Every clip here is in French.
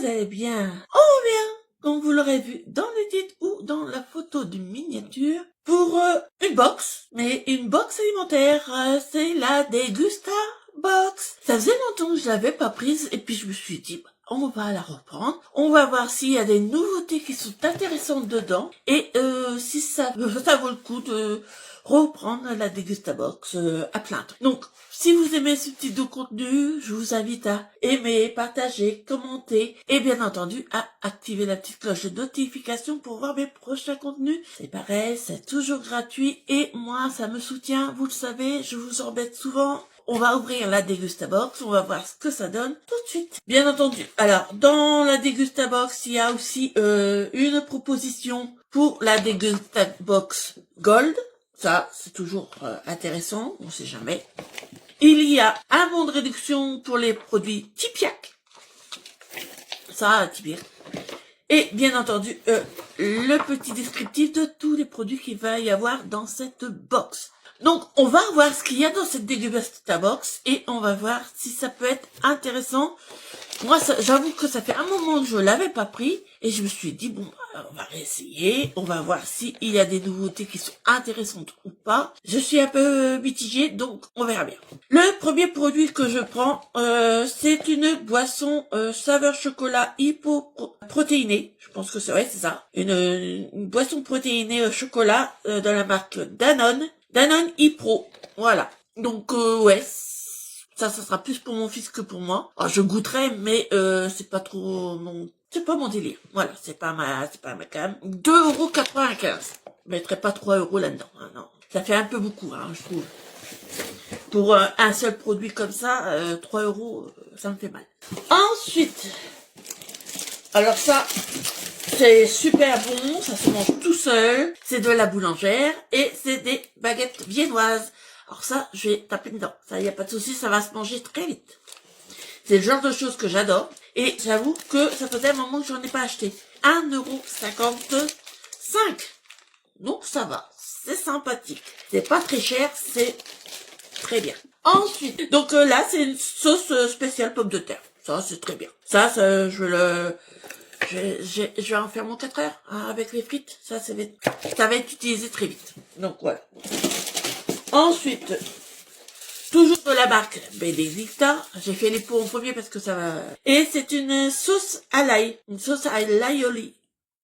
vous allez bien. On revient, comme vous l'aurez vu dans le titre ou dans la photo du miniature, pour une box, mais une box alimentaire. C'est la Degusta Box. Ça faisait longtemps que je l'avais pas prise et puis je me suis dit, on va la reprendre. On va voir s'il y a des nouveautés qui sont intéressantes dedans et si ça vaut le coup de reprendre la Degusta Box à plaindre. Donc, si vous aimez ce type de contenu, je vous invite à aimer, partager, commenter et bien entendu à activer la petite cloche de notification pour voir mes prochains contenus. C'est pareil, c'est toujours gratuit et moi, ça me soutient, vous le savez, je vous embête souvent. On va ouvrir la Degusta Box, on va voir ce que ça donne tout de suite. Bien entendu. Alors, dans la Degusta Box, il y a aussi une proposition pour la Degusta Box Gold. Ça, c'est toujours intéressant, on sait jamais. Il y a un bon de réduction pour les produits Tipiak. Ça, Tipiak. Et bien entendu, le petit descriptif de tous les produits qu'il va y avoir dans cette box. Donc, on va voir ce qu'il y a dans cette Degusta Box et on va voir si ça peut être intéressant. Moi, j'avoue que ça fait un moment que je l'avais pas pris et je me suis dit, bon, on va réessayer, on va voir s'il y a des nouveautés qui sont intéressantes ou pas. Je suis un peu mitigée, donc on verra bien. Le premier produit que je prends, c'est une boisson saveur chocolat hypoprotéinée. Je pense que c'est vrai, c'est ça. Une boisson protéinée chocolat de la marque Danone. Danone Hypro, voilà. Donc ouais, ça sera plus pour mon fils que pour moi. Alors, je goûterai, mais c'est pas trop c'est pas mon délire. Voilà, c'est pas ma cam. 2,95 €. Je mettrai pas 3 € là-dedans. Hein, non, ça fait un peu beaucoup, hein, je trouve. Pour un seul produit comme ça, 3 €, ça me fait mal. Ensuite, alors ça, c'est super bon, ça se mange tout seul, c'est de la boulangère et c'est des baguettes viennoises. Alors ça, je vais taper dedans, ça y a pas de souci, ça va se manger très vite. C'est le genre de choses que j'adore et j'avoue que ça faisait un moment que j'en ai pas acheté. 1,55 €. Donc ça va, c'est sympathique. C'est pas très cher, c'est très bien. Ensuite, donc là, c'est une sauce spéciale pomme de terre. Ça, c'est très bien. Ça, je vais en faire mon 4 heures hein, avec les frites. Ça va être utilisé très vite. Donc voilà. Ensuite, toujours de la marque Benedicta. J'ai fait les pots en premier parce que ça va. Et c'est une sauce à l'ail. Une sauce à l'aioli.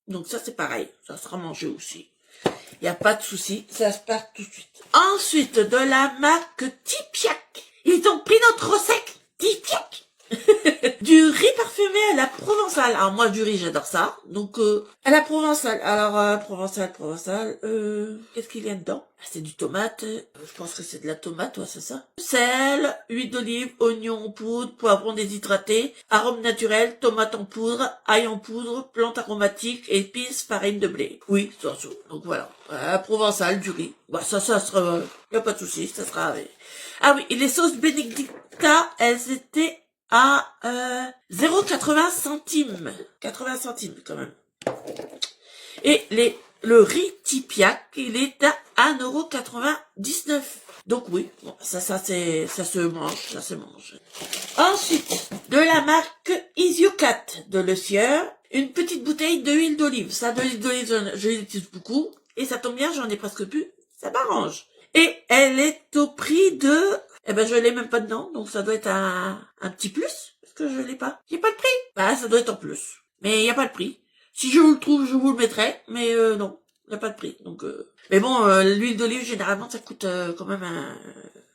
Donc ça, c'est pareil. Ça sera mangé aussi. Il n'y a pas de souci. Ça se part tout de suite. Ensuite, de la marque Tipiak. Ils ont pris notre recette. Tipiak. Du riz parfumé à la provençale. Alors moi du riz j'adore ça. Donc à la provençale. Alors provençale. Qu'est-ce qu'il y a dedans? C'est du tomate. Je pense que c'est de la tomate, ouais, c'est ça. Sel, huile d'olive, oignon en poudre, poivron déshydraté, arôme naturel, tomate en poudre, ail en poudre, plantes aromatiques, épices, farine de blé. Oui, ça. Donc voilà. Provençale, du riz. Bah ça sera. Y a pas de souci, ça sera. Ah oui, et les sauces Benedicta, elles étaient à 0,80 centimes. 80 centimes quand même. Et le riz Tipiak, il est à 1,99 €. Donc oui, bon, ça se mange. Ensuite, de la marque Isiocat de Le Sieur, une petite bouteille d'huile d'olive. Ça, de l'huile d'olive, je l'utilise beaucoup. Et ça tombe bien, j'en ai presque plus. Ça m'arrange. Et elle est au prix de... Eh ben, je l'ai même pas dedans, donc ça doit être un petit plus, parce que je l'ai pas. J'ai pas de prix. Bah, ça doit être en plus. Mais il y a pas de prix. Si je vous le trouve, je vous le mettrai, mais non, il y a pas de prix. Donc, mais bon, l'huile d'olive, généralement, ça coûte quand même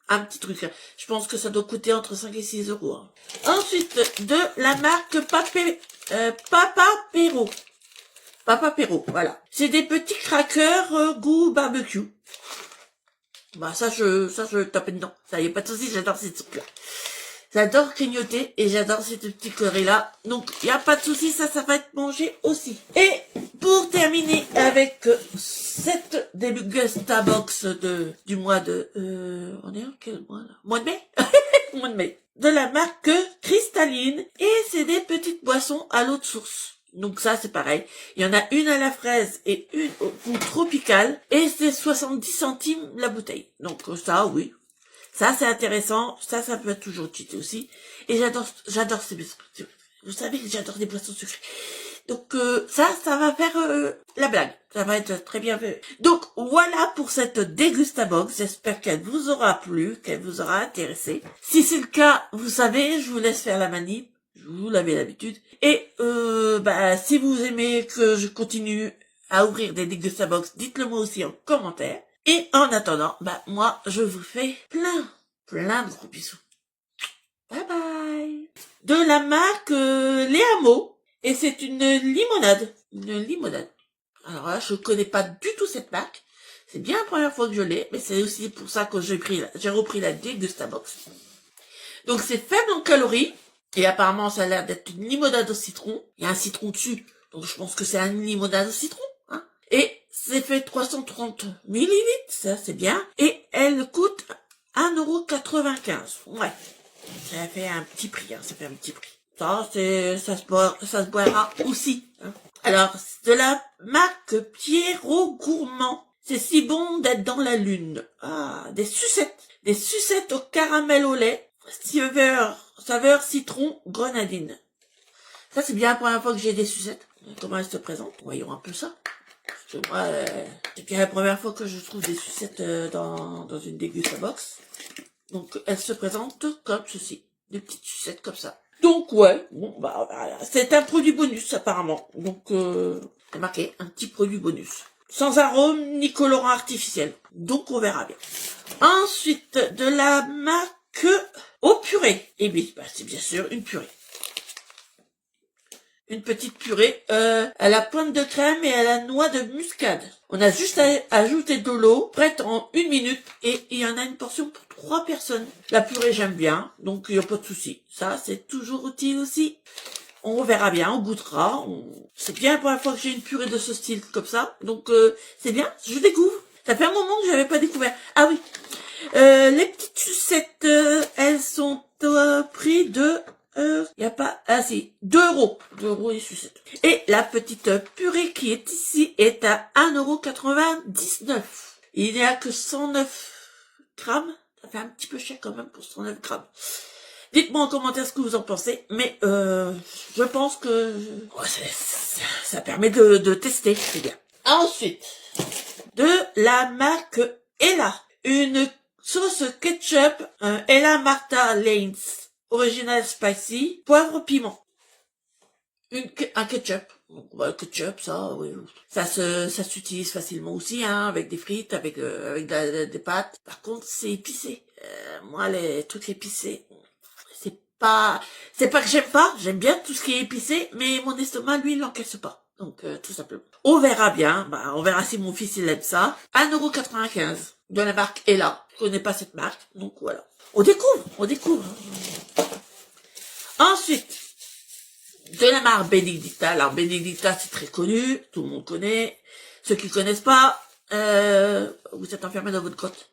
un petit truc. Je pense que ça doit coûter entre 5 et 6 €. Hein. Ensuite, de la marque Papa Perro. Papa Perro, voilà. C'est des petits crackers goût barbecue. Bah ça je tape dedans. Ça y est pas de soucis, j'adore ces trucs là. J'adore clignoter et j'adore ces petits currys là. Donc y a pas de soucis, ça va être mangé aussi. Et pour terminer avec cette Degusta Box du mois de on est en quel mois là? Mois de mai. Mois de mai. De la marque Cristalline et c'est des petites boissons à l'eau de source. Donc ça, c'est pareil. Il y en a une à la fraise et une au goût tropical. Et c'est 70 centimes la bouteille. Donc ça, oui. Ça, c'est intéressant. Ça peut être toujours cheaté aussi. Et j'adore ces biscuits. Vous savez que j'adore des boissons sucrées. Donc ça va faire la blague. Ça va être très bien fait. Donc voilà pour cette Dégustabox. J'espère qu'elle vous aura plu, qu'elle vous aura intéressé. Si c'est le cas, vous savez, je vous laisse faire la manip. Vous l'avez l'habitude. Et si vous aimez que je continue à ouvrir des Dégustabox, dites-le moi aussi en commentaire. Et en attendant, moi je vous fais plein de gros bisous. Bye bye. De la marque Les Hameaux. Et c'est une limonade. Une limonade. Alors là, je connais pas du tout cette marque. C'est bien la première fois que je l'ai, mais c'est aussi pour ça que j'ai repris la Dégustabox. Donc c'est faible en calories. Et apparemment, ça a l'air d'être une limonade au citron. Il y a un citron dessus. Donc je pense que c'est une limonade au citron. Hein. Et c'est fait 330 millilitres. Ça, c'est bien. Et elle coûte 1,95 €. Ouais. Ça fait un petit prix, hein. Ça fait un petit prix. Ça se boira aussi. Hein. Alors, de la marque Pierrot Gourmand. C'est si bon d'être dans la lune. Ah, des sucettes. Des sucettes au caramel au lait. Saveur citron grenadine. Ça, c'est bien la première fois que j'ai des sucettes. Comment elles se présentent? Voyons un peu ça. Parce que moi, c'est bien la première fois que je trouve des sucettes dans une Dégustabox. Donc, elles se présentent comme ceci. Des petites sucettes comme ça. Donc, ouais, bon, voilà. C'est un produit bonus, apparemment. Donc, c'est marqué, un petit produit bonus. Sans arôme ni colorant artificiel. Donc, on verra bien. Ensuite, de la marque au purée. Et oui, c'est bien sûr une purée. Une petite purée à la pointe de crème et à la noix de muscade. On a juste à ajouter de l'eau, prête en 1 minute, et il y en a une portion pour 3 personnes. La purée, j'aime bien, donc il n'y a pas de souci. Ça, c'est toujours utile aussi. On verra bien, on goûtera. C'est bien la première fois que j'ai une purée de ce style comme ça, donc c'est bien, je découvre. Ça fait un moment que je n'avais pas découvert. Ah oui, les petites sucettes, elles sont au prix de... y a pas, si, 2 €. 2 € les sucettes. Et la petite purée qui est ici est à 1,99 €. Il n'y a que 109 grammes. Ça fait un petit peu cher quand même pour 109 grammes. Dites-moi en commentaire ce que vous en pensez, mais je pense que ça permet de tester, c'est bien. Ensuite, de la marque Ella, une sauce ketchup, Ella Martha Lanes. Original spicy, poivre piment. Un ketchup. Donc, ketchup, ça, oui. Ça s'utilise facilement aussi, hein, avec des frites, avec des pâtes. Par contre, c'est épicé. Moi, les trucs épicés, c'est pas que j'aime pas. J'aime bien tout ce qui est épicé, mais mon estomac, lui, il l'encaisse pas. Donc, tout simplement. On verra bien. On verra si mon fils, il aime ça. 1,95 € de la marque Ella. Je connais pas cette marque, donc voilà. On découvre. Ensuite, de la marque Benedicta. Alors, Benedicta, c'est très connu. Tout le monde connaît. Ceux qui connaissent pas, vous êtes enfermés dans votre grotte.